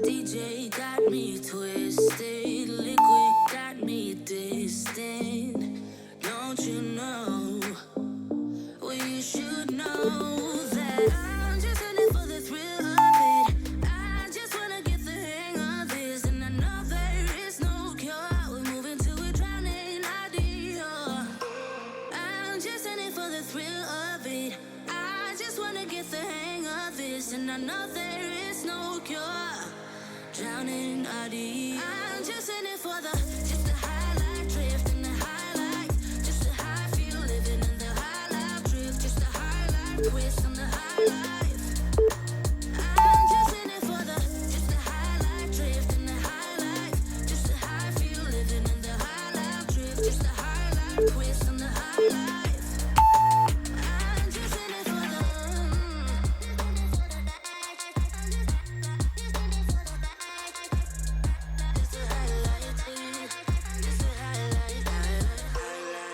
DJ got me twisted, liquid got me distant. Don't you know? Well, you should know that I'm just in it for the thrill of it. I just wanna get the hang of this, and I know there is no cure. We're moving to a drowning idea. I'm just in it for the thrill of it. I just wanna get the hang of this, and I know there is no cure. Drowning idea. I'm just in it for just the highlight drift and the highlights, just the high feel living in the highlight drift, just the highlight twist on the highlights. I'm just in it for just the highlight drift and the highlights, just the high feel living in the highlight drift, just the highlight twist on the highlights. I'm just in it for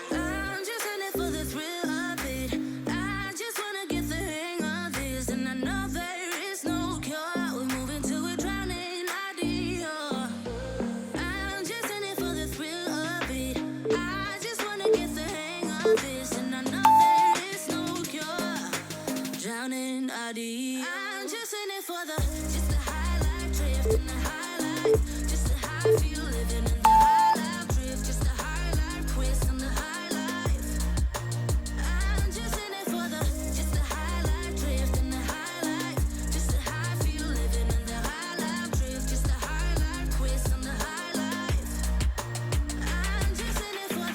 I'm just in it for the thrill of it. I just wanna get the hang of this, and I know there is no cure. We're moving to a drowning idea. I'm just in it for the thrill of it. I just wanna get the hang of this, and I know there is no cure. Drowning idea. I'm just in it for just the highlight drift and the highlights, just the high feel living in the highlight drift, just the highlight twist on the highlights. I'm just in it for just the highlight drift and the highlights, just the high feel living in the highlight drift, just the highlight twist on the highlights. I'm just in it for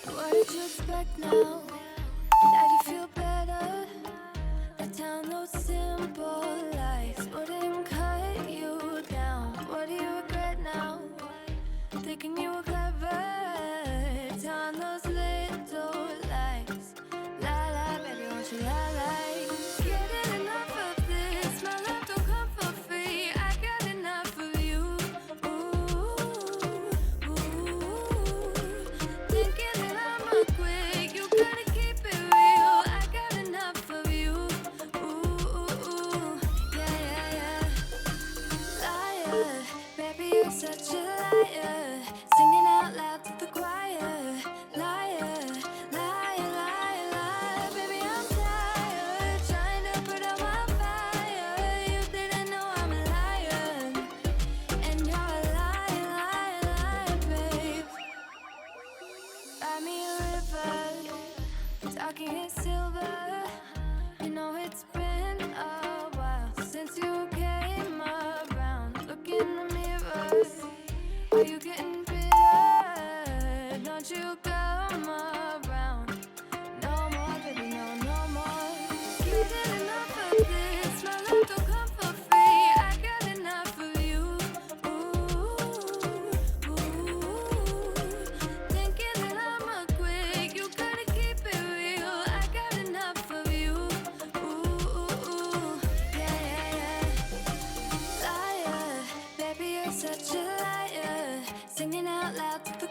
What did you expect now? That you feel better? A town those simple lies wouldn't cut you down. What do you regret now? Thinking you were clever. Telling those little lies. Lie, lie, baby, won't you lie, lie? Getting enough of this. My love don't come for free. I got enough of you. Ooh, ooh. Thinking that I'm a quick. You gotta keep it real. I got enough of you. Ooh, yeah, yeah, yeah. Liar, baby, you're such a liar. Singing out loud to the choir. Liar, liar, liar, liar. Baby, I'm tired, trying to put out my fire. You didn't know I'm a liar, and you're a liar, liar, liar, babe. Buy me a river, talking in silver. You know it's been a while since you came around. Look in the mirror, are you getting bitter? Don't you come around no more, baby, no, no more. You did enough of this. My love don't come for free. I got enough of you. Ooh, ooh. Thinking that I'm a quick. You gotta keep it real. I got enough of you. Ooh, yeah, yeah, yeah. Liar, baby, you're such a liar. Singing out loud to the